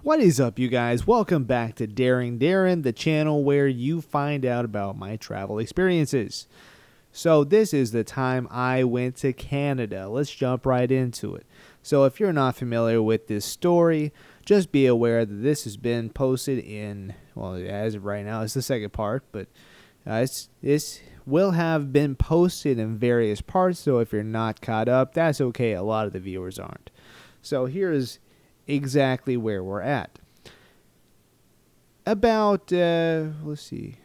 What is up, you guys? Welcome back to Daring Darren, the channel where you find out about my travel experiences. So this is the time I went to Canada. Let's jump right into it. So if you're not familiar with this story, just be aware that this has been posted in, well, as of right now, it's the second part, but this will have been posted in various parts, so if you're not caught up, that's okay. A lot of the viewers aren't. So here's exactly where we're at. About, let's see.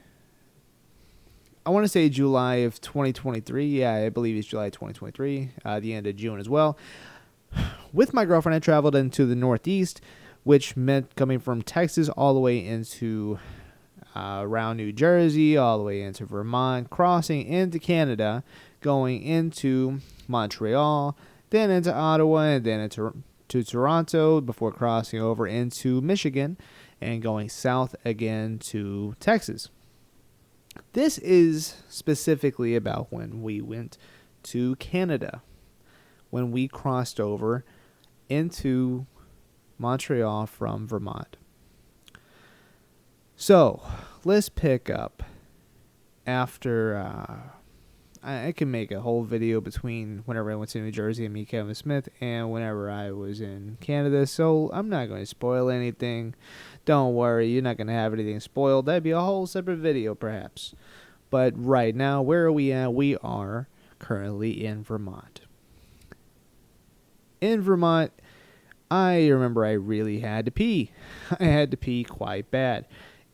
I want to say July of 2023. Yeah, I believe it's July 2023. The end of June as well. With my girlfriend, I traveled into the Northeast, which meant coming from Texas all the way into around New Jersey, all the way into Vermont, crossing into Canada, going into Montreal, then into Ottawa, and then into to Toronto before crossing over into Michigan and going south again to Texas. This is specifically about when we went to Canada, when we crossed over into Montreal from Vermont. So, let's pick up after I can make a whole video between whenever I went to New Jersey and meet Kevin Smith and whenever I was in Canada, so I'm not going to spoil anything. Don't worry, you're not going to have anything spoiled. That'd be a whole separate video, perhaps. But right now, where are we at? We are currently in Vermont. In Vermont, I remember I really had to pee. I had to pee quite bad.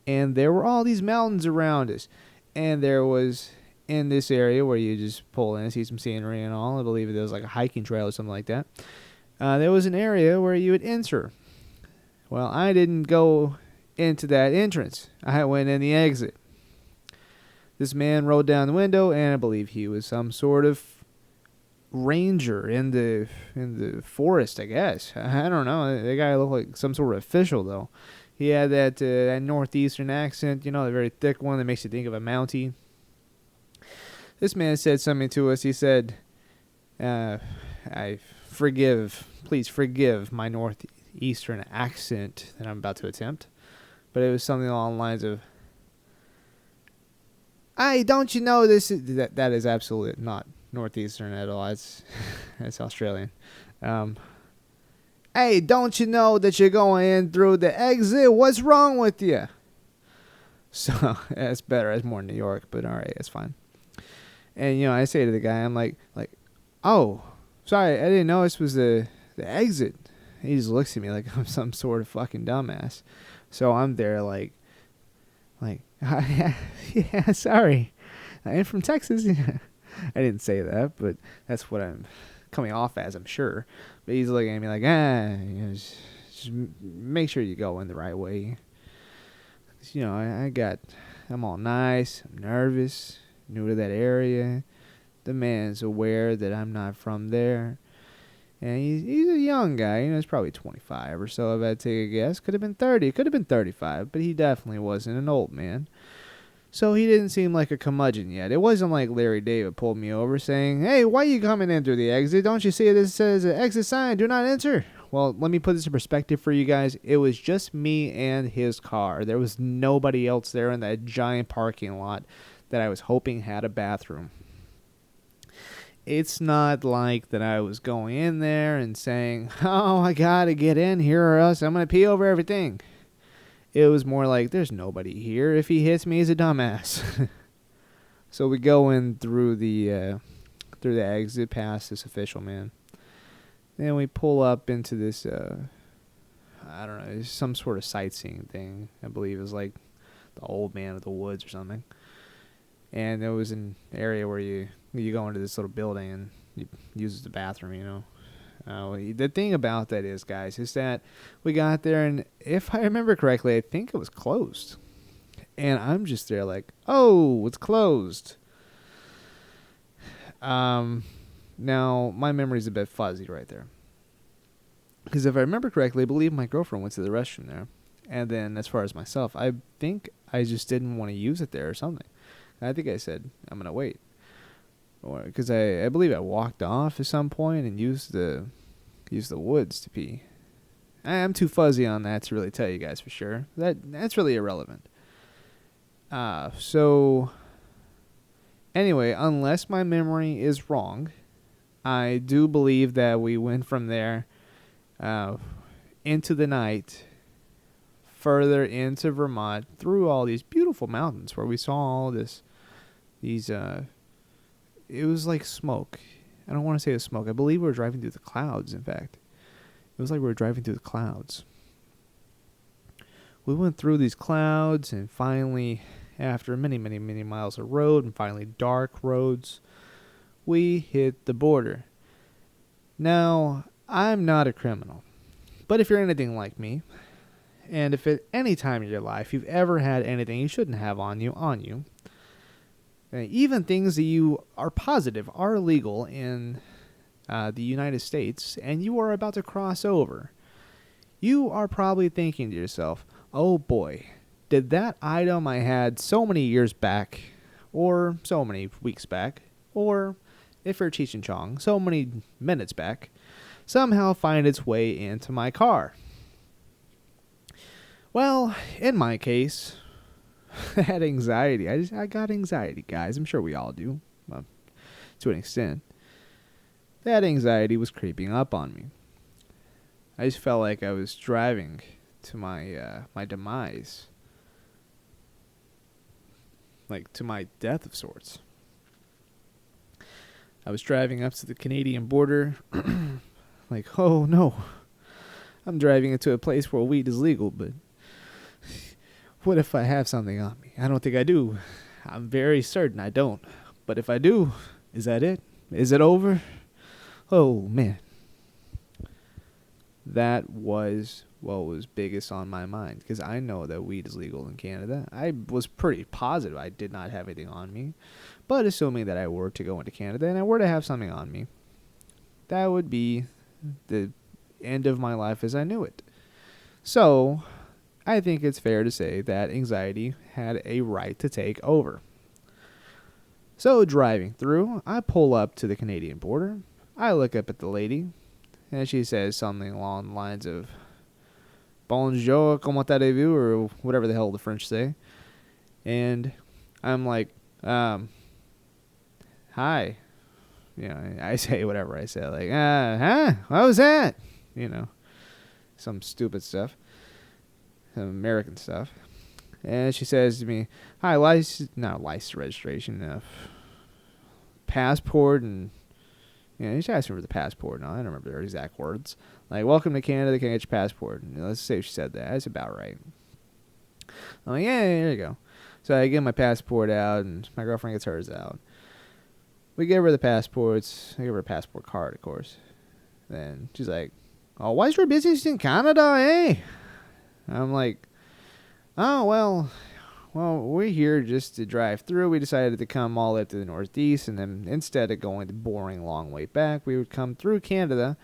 And there were all these mountains around us. And there was, in this area where you just pull in and see some scenery and all, I believe there was like a hiking trail or something like that. There was an area where you would enter. Well, I didn't go into that entrance. I went in the exit. This man rolled down the window, and I believe he was some sort of ranger in the forest, I guess. I don't know. The guy looked like some sort of official, though. He had that northeastern accent, you know, the very thick one that makes you think of a Mountie. This man said something to us. He said, please forgive my northeastern accent that I'm about to attempt. But it was something along the lines of, hey, don't you know this is... That is absolutely not northeastern at all. That's Australian. Hey, don't you know that you're going in through the exit? What's wrong with you? So, that's better. That's more New York, but all right, that's fine. And, you know, I say to the guy, I'm like, oh, sorry, I didn't know this was the exit. He just looks at me like I'm some sort of fucking dumbass. So I'm there like, yeah, sorry. I'm from Texas. I didn't say that, but that's what I'm coming off as, I'm sure. But he's looking at me like, you know, just make sure you go in the right way. You know, I'm all nice, I'm nervous, new to that area. The man's aware that I'm not from there. And he's a young guy, you know, he's probably 25 or so, if I take a guess. Could have been 30, could have been 35, but he definitely wasn't an old man. So he didn't seem like a curmudgeon yet. It wasn't like Larry David pulled me over saying, hey, why are you coming in through the exit? Don't you see this says exit sign, do not enter? Well, let me put this in perspective for you guys. It was just me and his car. There was nobody else there in that giant parking lot that I was hoping had a bathroom. It's not like that I was going in there and saying, oh, I gotta get in here or else I'm gonna pee over everything. It was more like, there's nobody here. If he hits me, he's a dumbass. So we go in through the exit past this official man. Then we pull up into this, I don't know, some sort of sightseeing thing. I believe it was like the old man of the woods or something. And there was an area where you go into this little building and you use the bathroom, you know. The thing about that is, guys, is that we got there, and if I remember correctly, I think it was closed. And I'm just there like, oh, it's closed. Now, my memory's a bit fuzzy right there. Because if I remember correctly, I believe my girlfriend went to the restroom there. And then as far as myself, I think I just didn't want to use it there or something. I think I said, I'm going to wait. Or because I believe I walked off at some point and used the woods to pee. I'm too fuzzy on that to really tell you guys for sure. That's really irrelevant. So anyway, unless my memory is wrong, I do believe that we went from there into the night, further into Vermont, through all these beautiful mountains where we saw all these it was like smoke. I don't want to say it was smoke. I believe we were driving through the clouds, in fact. It was like we were driving through the clouds. We went through these clouds, and finally, after many, many, many miles of road, and finally dark roads, we hit the border. Now, I'm not a criminal, but if you're anything like me, and if at any time in your life you've ever had anything you shouldn't have on you, even things that you are positive are illegal in the United States, and you are about to cross over, you are probably thinking to yourself, oh boy, did that item I had so many years back, or so many weeks back, or if you're Cheech and Chong, so many minutes back, somehow find its way into my car. Well, in my case, I had anxiety. I got anxiety, guys. I'm sure we all do, to an extent. That anxiety was creeping up on me. I just felt like I was driving to my demise, like to my death of sorts. I was driving up to the Canadian border, like, oh no, I'm driving into a place where weed is legal, but what if I have something on me? I don't think I do. I'm very certain I don't. But if I do, is that it? Is it over? Oh, man. That was what was biggest on my mind, because I know that weed is legal in Canada. I was pretty positive I did not have anything on me. But assuming that I were to go into Canada and I were to have something on me, that would be the end of my life as I knew it. So I think it's fair to say that anxiety had a right to take over. So driving through, I pull up to the Canadian border. I look up at the lady, and she says something along the lines of "Bonjour, comment allez-vous?" or whatever the hell the French say. And I'm like, hi. You know, I say whatever I say, like, what was that? You know, some stupid stuff. American stuff. And she says to me, hi, not license registration, passport, and she asked me for the passport. No, I don't remember her exact words. Like, welcome to Canada, can I get your passport? And let's say she said that. That's about right. I'm like, yeah, here you go. So I get my passport out, and my girlfriend gets hers out. We give her the passports. I give her a passport card, of course. Then she's like, oh, why's your business in Canada, eh? I'm like, oh, well, we're here just to drive through. We decided to come all the way up to the Northeast, and then instead of going the boring long way back, we would come through Canada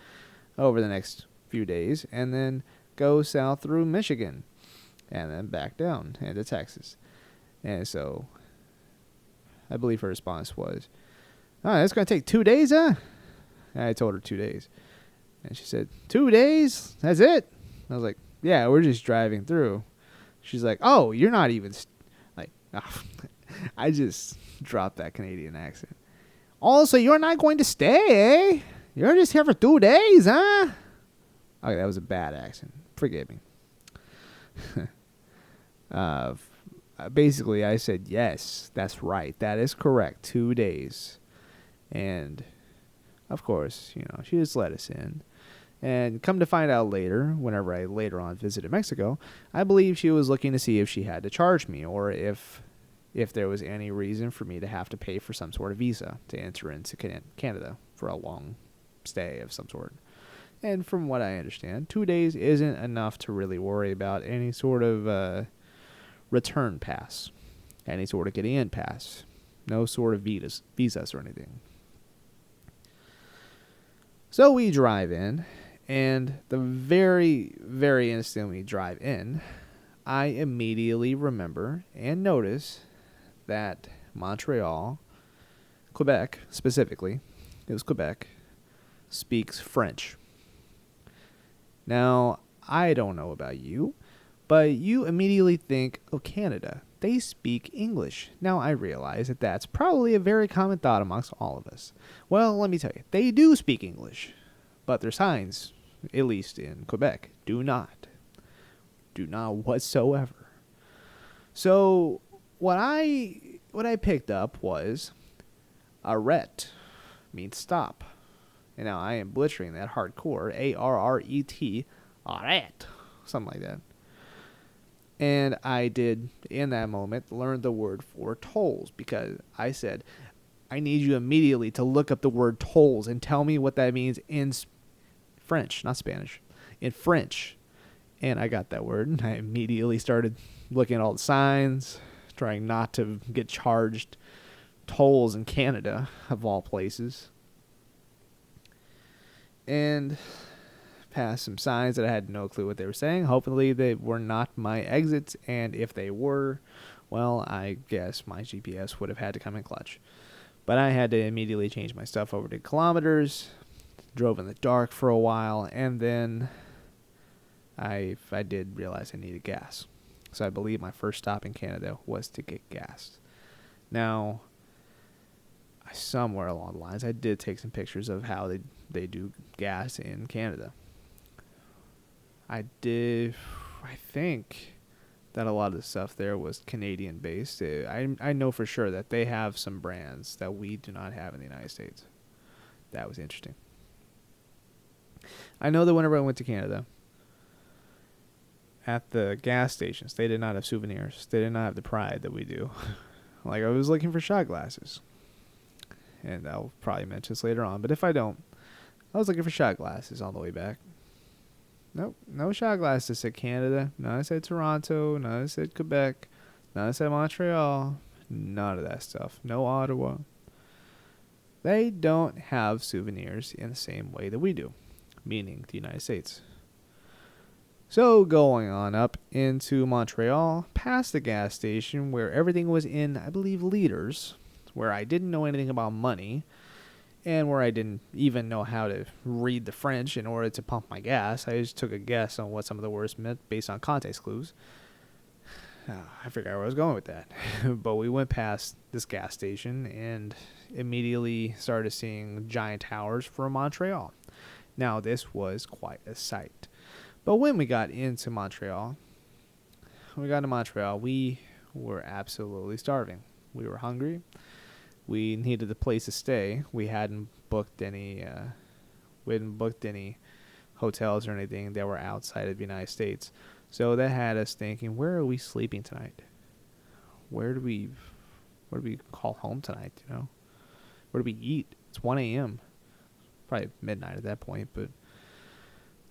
over the next few days, and then go south through Michigan, and then back down into Texas. And so I believe her response was, oh, that's going to take 2 days, huh? And I told her 2 days. And she said, 2 days? That's it? I was like, yeah, we're just driving through. She's like, oh, you're not even, I just dropped that Canadian accent. Also, you're not going to stay, eh? You're just here for 2 days, huh? Okay, that was a bad accent. Forgive me. Basically, I said, yes, that's right. That is correct. 2 days. And, of course, she just let us in. And come to find out later, whenever I later on visited Mexico, I believe she was looking to see if she had to charge me, or if there was any reason for me to have to pay for some sort of visa to enter into Canada for a long stay of some sort. And from what I understand, 2 days isn't enough to really worry about any sort of return pass, any sort of getting in pass, no sort of visas or anything. So we drive in. And the very, very instant we drive in, I immediately remember and notice that Montreal, Quebec specifically, it was Quebec, speaks French. Now, I don't know about you, but you immediately think, oh, Canada, they speak English. Now, I realize that that's probably a very common thought amongst all of us. Well, let me tell you, they do speak English, but their signs, at least in Quebec, do not. Do not whatsoever. So, what I picked up was arrête means stop. And now I am butchering that hardcore, A-R-R-E-T, arrête, something like that. And I did, in that moment, learn the word for tolls because I said, I need you immediately to look up the word tolls and tell me what that means in French, not Spanish, in French. And I got that word, and I immediately started looking at all the signs, trying not to get charged tolls in Canada, of all places. And past some signs that I had no clue what they were saying. Hopefully they were not my exits, and if they were, well, I guess my GPS would have had to come in clutch. But I had to immediately change my stuff over to kilometers, drove in the dark for a while, and then I did realize I needed gas. So I believe my first stop in Canada was to get gas. Now, somewhere along the lines, I did take some pictures of how they do gas in Canada. I think that a lot of the stuff there was Canadian based. I know for sure that they have some brands that we do not have in the United States. That was interesting. I know that whenever I went to Canada, at the gas stations, they did not have souvenirs. They did not have the pride that we do. Like, I was looking for shot glasses. And I'll probably mention this later on. But if I don't, I was looking for shot glasses on the way back. Nope, no shot glasses said Canada. None said Toronto. None said Quebec. None said Montreal. None of that stuff. No Ottawa. They don't have souvenirs in the same way that we do, meaning the United States. So going on up into Montreal, past the gas station where everything was in, I believe, liters, where I didn't know anything about money, and where I didn't even know how to read the French in order to pump my gas. I just took a guess on what some of the words meant based on context clues. I forgot where I was going with that. But we went past this gas station and immediately started seeing giant towers from Montreal. Now, this was quite a sight. But when we got into Montreal, we were absolutely starving. We were hungry. We needed a place to stay. We hadn't booked any hotels or anything that were outside of the United States. So that had us thinking, where are we sleeping tonight? Where do we call home tonight, you know? Where do we eat? It's 1 a.m. Probably midnight at that point, but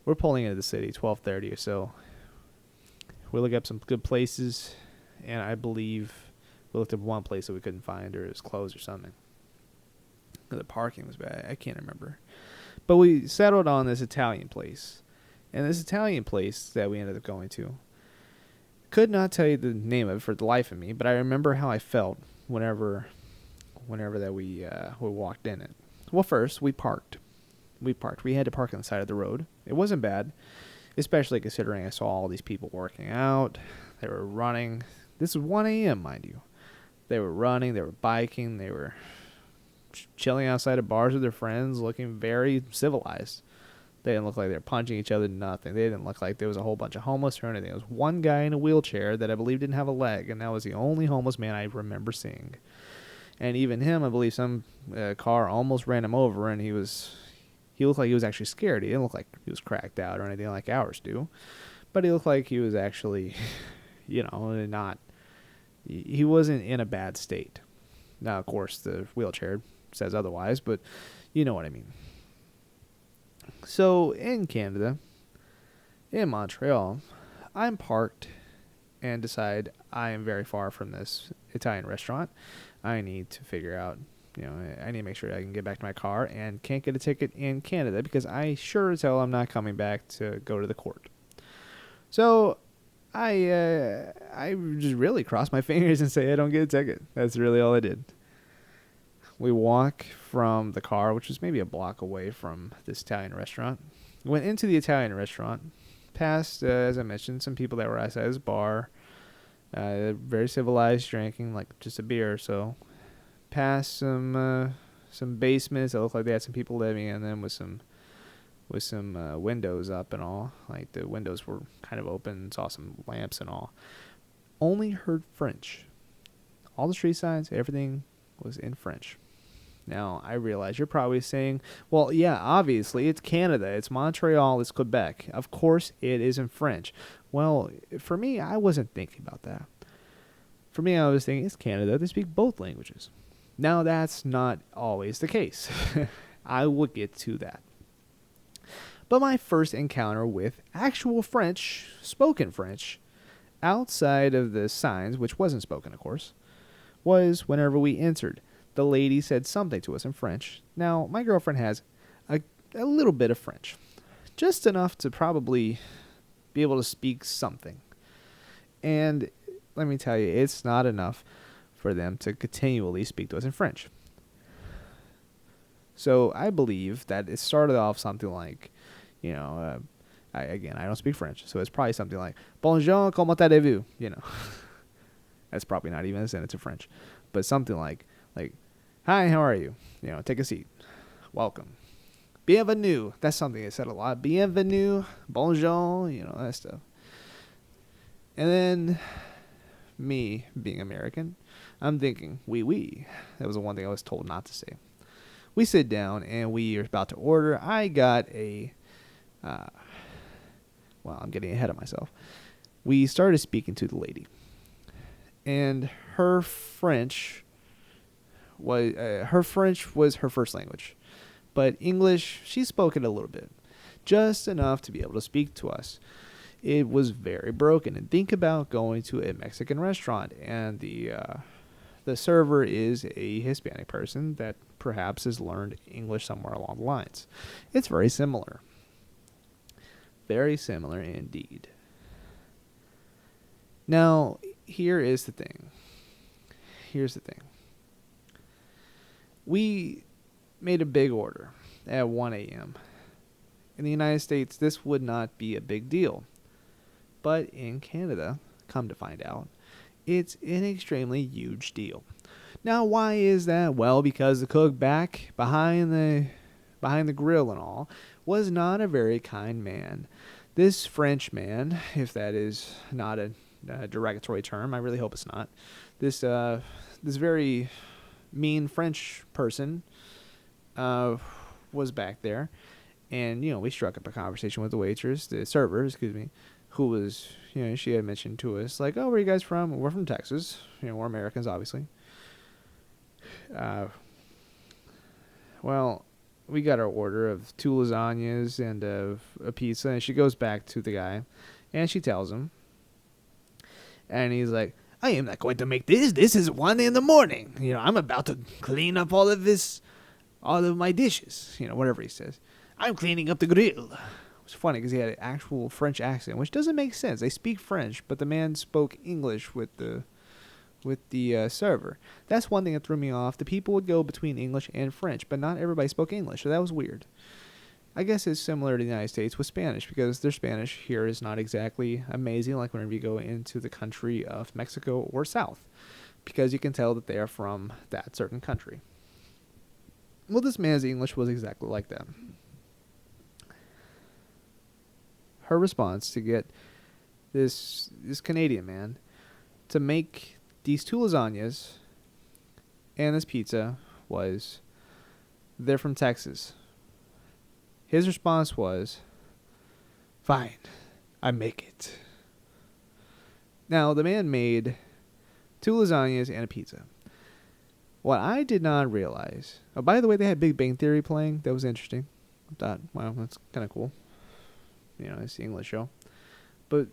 we're pulling into the city, 12:30 or so. We look up some good places, and I believe we looked up one place that we couldn't find, or it was closed or something. The parking was bad. I can't remember. But we settled on this Italian place. And this Italian place that we ended up going to, could not tell you the name of it for the life of me, but I remember how I felt whenever that we walked in it. Well, first, we parked. We had to park on the side of the road. It wasn't bad, especially considering I saw all these people working out. They were running. This was 1 a.m., mind you. They were running. They were biking. They were chilling outside of bars with their friends, looking very civilized. They didn't look like they were punching each other, nothing. They didn't look like there was a whole bunch of homeless or anything. There was one guy in a wheelchair that I believe didn't have a leg, and that was the only homeless man I remember seeing. And even him, I believe some car almost ran him over, and he looked like he was actually scared. He didn't look like he was cracked out or anything like ours do. But he looked like he was actually, he wasn't in a bad state. Now, of course, the wheelchair says otherwise, but you know what I mean. So, in Canada, in Montreal, I'm parked and decide I am very far from this Italian restaurant. I need to figure out, I need to make sure I can get back to my car and can't get a ticket in Canada because I sure as hell I'm not coming back to go to the court. So, I just really crossed my fingers and say I don't get a ticket. That's really all I did. We walk from the car, which was maybe a block away from this Italian restaurant. Went into the Italian restaurant, Past, as I mentioned, some people that were outside this bar. Very civilized drinking, like just a beer or so. Past some basements that looked like they had some people living in them with some windows up and all. Like the windows were kind of open, saw some lamps and all. Only heard French. All the street signs, everything was in French. Now, I realize you're probably saying, well, yeah, obviously, it's Canada. It's Montreal. It's Quebec. Of course, it is in French. Well, for me, I wasn't thinking about that. For me, I was thinking, it's Canada. They speak both languages. Now, that's not always the case. I will get to that. But my first encounter with actual French, spoken French, outside of the signs, which wasn't spoken, of course, was whenever we entered. The lady said something to us in French. Now, my girlfriend has a little bit of French. Just enough to probably be able to speak something. And let me tell you, it's not enough for them to continually speak to us in French. So I believe that it started off something like, I don't speak French, so it's probably something like, Bonjour, comment allez-vous? That's probably not even a sentence of French. But something like, hi, how are you? Take a seat. Welcome. Bienvenue. That's something they said a lot. Bienvenue. Bonjour. That stuff. And then me being American, I'm thinking, oui. That was the one thing I was told not to say. We sit down and we are about to order. I got I'm getting ahead of myself. We started speaking to the lady. And her French was her first language. But English, she spoke it a little bit. Just enough to be able to speak to us. It was very broken. And think about going to a Mexican restaurant and the server is a Hispanic person that perhaps has learned English somewhere along the lines. It's very similar. Very similar indeed. Now, here's the thing. We made a big order at 1 a.m. In the United States, this would not be a big deal. But in Canada, come to find out, it's an extremely huge deal. Now, why is that? Well, because the cook back behind the grill and all was not a very kind man. This French man, if that is not a derogatory term, I really hope it's not. This very mean French person was back there, and we struck up a conversation with the server, who was, she had mentioned to us, like, oh, where are you guys from? We're from Texas. We're Americans, obviously. Well, we got our order of 2 lasagnas and a pizza, and she goes back to the guy, and she tells him, and he's like, I am not going to make this. This is 1 a.m. I'm about to clean up all of my dishes. Whatever he says. I'm cleaning up the grill. It was funny because he had an actual French accent, which doesn't make sense. They speak French, but the man spoke English with the server. That's one thing that threw me off. The people would go between English and French, but not everybody spoke English, so that was weird. I guess it's similar to the United States with Spanish, because their Spanish here is not exactly amazing like whenever you go into the country of Mexico or South, because you can tell that they are from that certain country. Well, this man's English was exactly like that. Her response to get this Canadian man to make these 2 lasagnas and this pizza was, they're from Texas. His response was, fine, I make it. Now, the man made 2 lasagnas and a pizza. What I did not realize, oh, by the way, they had Big Bang Theory playing. That was interesting. I thought, wow, that's kind of cool. It's the English show. But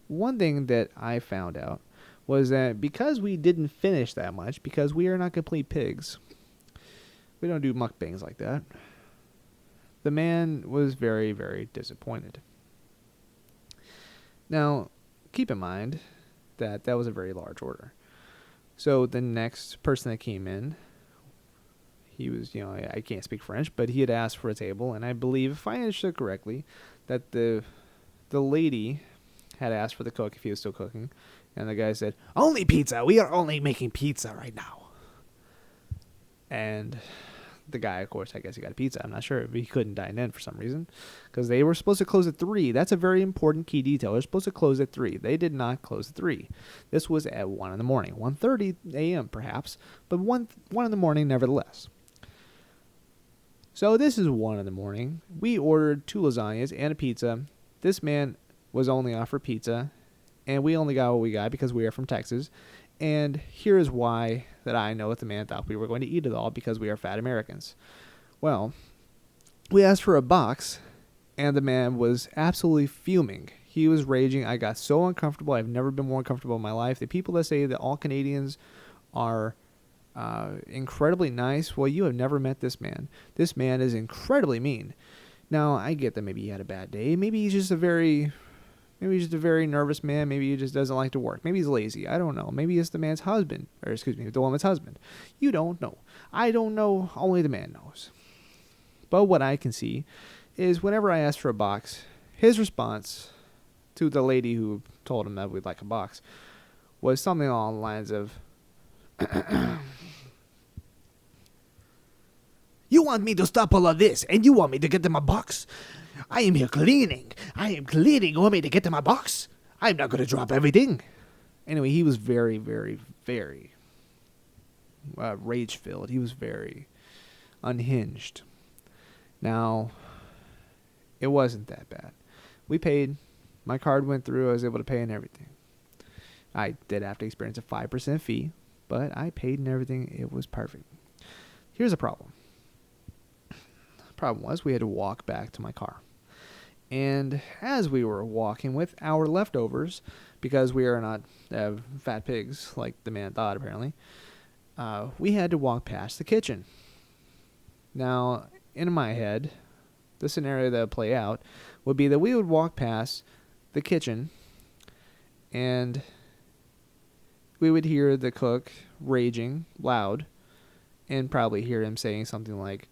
one thing that I found out was that because we didn't finish that much, because we are not complete pigs, we don't do mukbangs like that, the man was very, very disappointed. Now, keep in mind that was a very large order. So the next person that came in, he was, I can't speak French, but he had asked for a table, and I believe, if I understood correctly, that the the lady had asked for the cook if he was still cooking, and the guy said, "Only pizza. We are only making pizza right now." And the guy, of course, I guess he got a pizza. I'm not sure, but he couldn't dine in for some reason because they were supposed to close at 3. That's a very important key detail. They're supposed to close at 3. They did not close at 3. This was at 1 in the morning, 1:30 a.m. perhaps, but 1 in the morning nevertheless. So this is 1 in the morning. We ordered 2 lasagnas and a pizza. This man was only offered pizza, and we only got what we got because we are from Texas. And here is why that I know that the man thought we were going to eat it all, because we are fat Americans. Well, we asked for a box, and the man was absolutely fuming. He was raging. I got so uncomfortable. I've never been more uncomfortable in my life. The people that say that all Canadians are incredibly nice, well, you have never met this man. This man is incredibly mean. Now, I get that maybe he had a bad day. Maybe he's just a very nervous man. Maybe he just doesn't like to work. Maybe he's lazy. I don't know. Maybe it's the man's husband. Or, excuse me, the woman's husband. You don't know. I don't know. Only the man knows. But what I can see is whenever I ask for a box, his response to the lady who told him that we'd like a box was something along the lines of, "You want me to stop all of this, and you want me to get them a box? I am here cleaning. I am cleaning. You want me to get them a box? I'm not going to drop everything." Anyway, he was very, very, very rage-filled. He was very unhinged. Now, it wasn't that bad. We paid. My card went through. I was able to pay and everything. I did have to experience a 5% fee, but I paid and everything. It was perfect. Here's a problem. The problem was we had to walk back to my car. And as we were walking with our leftovers, because we are not fat pigs like the man thought apparently, we had to walk past the kitchen. Now, in my head, the scenario that would play out would be that we would walk past the kitchen and we would hear the cook raging loud and probably hear him saying something like,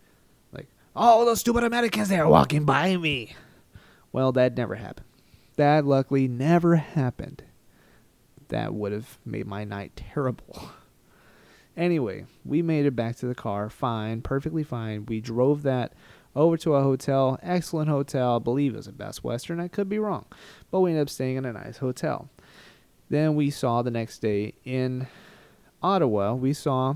"Oh, those stupid Americans, they're walking by me." Well, that never happened. That luckily never happened. That would have made my night terrible. Anyway, we made it back to the car fine, perfectly fine. We drove that over to a hotel, excellent hotel. I believe it was a Best Western. I could be wrong. But we ended up staying in a nice hotel. Then we saw the next day in Ottawa, we saw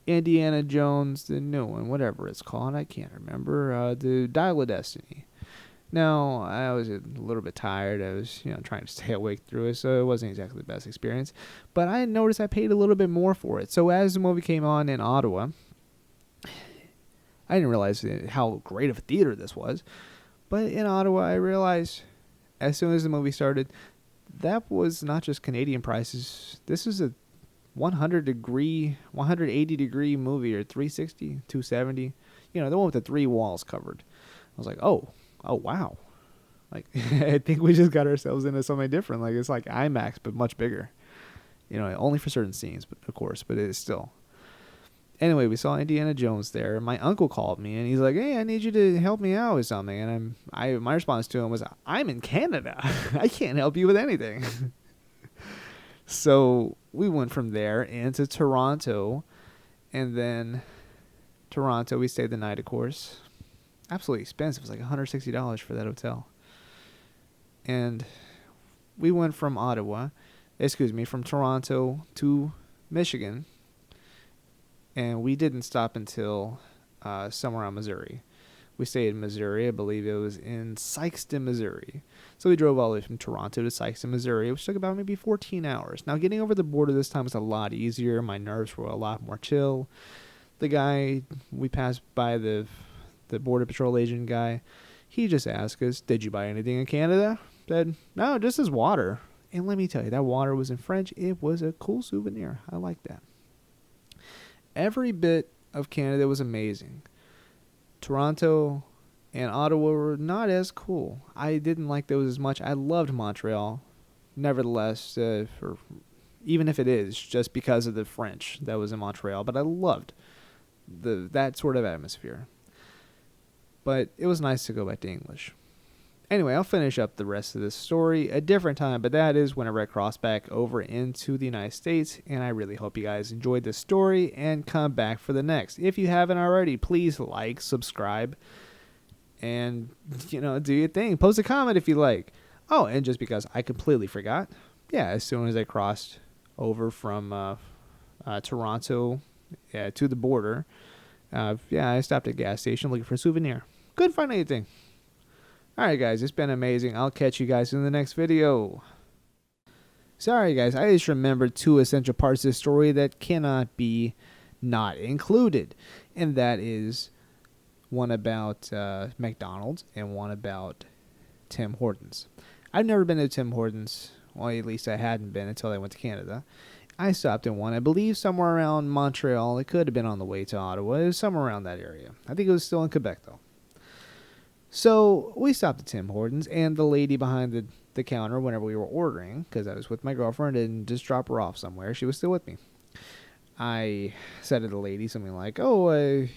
Indiana Jones, the new one, whatever it's called. I can't remember. The Dial of Destiny. Now, I was a little bit tired. I was, trying to stay awake through it, so it wasn't exactly the best experience. But I noticed I paid a little bit more for it. So as the movie came on in Ottawa, I didn't realize how great of a theater this was. But in Ottawa, I realized as soon as the movie started, that was not just Canadian prices. This is a 180-degree movie, or 360, 270. The one with the 3 walls covered. I was like, oh wow. Like, I think we just got ourselves into something different. Like, it's like IMAX, but much bigger. Only for certain scenes, but of course, but it is still. Anyway, we saw Indiana Jones there. My uncle called me, and he's like, "Hey, I need you to help me out with something." And my response to him was, "I'm in Canada. I can't help you with anything." So we went from there into Toronto, and then Toronto, we stayed the night, of course. Absolutely expensive. It was like $160 for that hotel. And we went from Toronto to Michigan. And we didn't stop until somewhere in Missouri. We stayed in Missouri. I believe it was in Sikeston, Missouri. So we drove all the way from Toronto to Sikeston, Missouri, which took about maybe 14 hours. Now, getting over the border this time was a lot easier. My nerves were a lot more chill. The guy, we passed by the Border Patrol agent guy, he just asked us, "Did you buy anything in Canada?" Said, "No, just this water." And let me tell you, that water was in French. It was a cool souvenir. I like that. Every bit of Canada was amazing. Toronto and Ottawa were not as cool. I didn't like those as much. I loved Montreal, nevertheless, even if it is just because of the French that was in Montreal. But I loved that sort of atmosphere. But it was nice to go back to English. Anyway, I'll finish up the rest of this story a different time, but that is whenever I cross back over into the United States, and I really hope you guys enjoyed this story and come back for the next. If you haven't already, please like, subscribe, and, do your thing. Post a comment if you like. Oh, and just because I completely forgot, as soon as I crossed over from Toronto to the border, I stopped at a gas station looking for a souvenir. Couldn't find anything. Alright guys, it's been amazing. I'll catch you guys in the next video. Sorry guys, I just remembered 2 essential parts of this story that cannot be not included. And that is one about McDonald's and one about Tim Hortons. I've never been to Tim Hortons. Well, at least I hadn't been until I went to Canada. I stopped in one, I believe, somewhere around Montreal. It could have been on the way to Ottawa. It was somewhere around that area. I think it was still in Quebec, though. So we stopped at Tim Hortons, and the lady behind the counter, whenever we were ordering, because I was with my girlfriend and just drop her off somewhere, she was still with me. I said to the lady something like, I would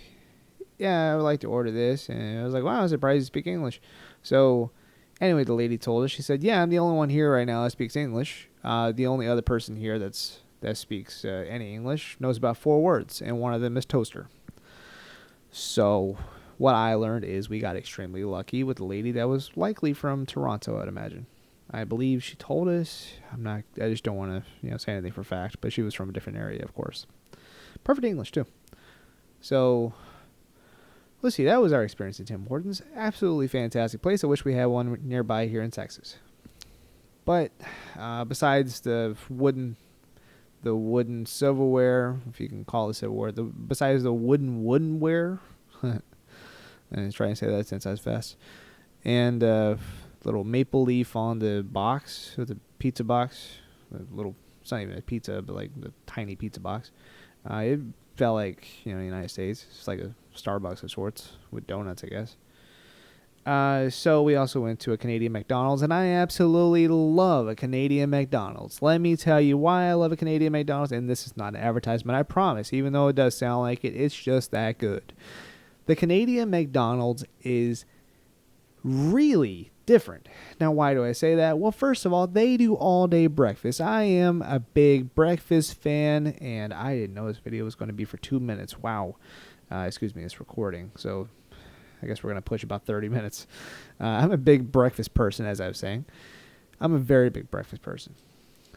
like to order this. And I was like, wow, I'm surprised you speak English. So anyway, the lady told us, she said, I'm the only one here right now that speaks English. The only other person here that speaks any English knows about 4 words, and one of them is toaster. So what I learned is we got extremely lucky with the lady that was likely from Toronto, I'd imagine. I believe she told us. I just don't want to say anything for fact, but she was from a different area, of course. Perfect English too. So let's see, that was our experience at Tim Hortons. Absolutely fantastic place. I wish we had one nearby here in Texas. But besides the wooden silverware, if you can call it silverware, besides the woodenware, and try and say that since I was fast, and little maple leaf on the box, with the pizza box, it's not even a pizza, but like the tiny pizza box. It felt like, the United States. It's like a Starbucks of sorts with donuts, I guess. So we also went to a Canadian McDonald's, and I absolutely love a Canadian McDonald's. Let me tell you why I love a Canadian McDonald's, and this is not an advertisement, I promise, even though it does sound like it, it's just that good. The Canadian McDonald's is really different. Now, why do I say that? Well, first of all, they do all-day breakfast. I am a big breakfast fan, and I didn't know this video was going to be for 2 minutes. Wow. Excuse me, it's recording, so I guess we're going to push about 30 minutes. I'm a big breakfast person, as I was saying. I'm a very big breakfast person.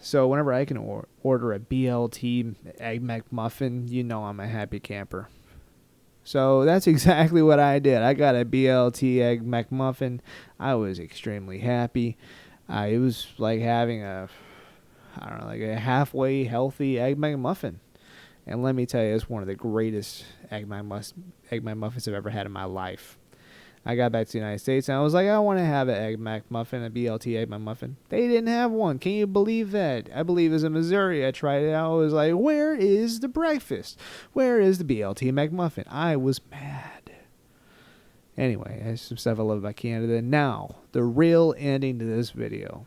So whenever I can order a BLT Egg McMuffin, I'm a happy camper. So that's exactly what I did. I got a BLT Egg McMuffin. I was extremely happy. It was like having a halfway healthy Egg McMuffin. And let me tell you, it's one of the greatest Egg McMuffins I've ever had in my life. I got back to the United States, and I was like, I want to have an Egg McMuffin, a BLT Egg McMuffin. They didn't have one. Can you believe that? I believe it was in Missouri. I tried it out. I was like, where is the breakfast? Where is the BLT McMuffin? I was mad. Anyway, there's some stuff I love about Canada. Now, the real ending to this video.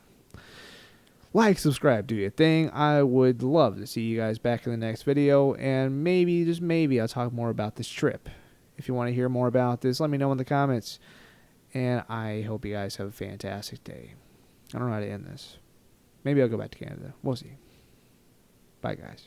Like, subscribe, do your thing. I would love to see you guys back in the next video, and maybe, just maybe, I'll talk more about this trip. If you want to hear more about this, let me know in the comments. And I hope you guys have a fantastic day. I don't know how to end this. Maybe I'll go back to Canada. We'll see. Bye, guys.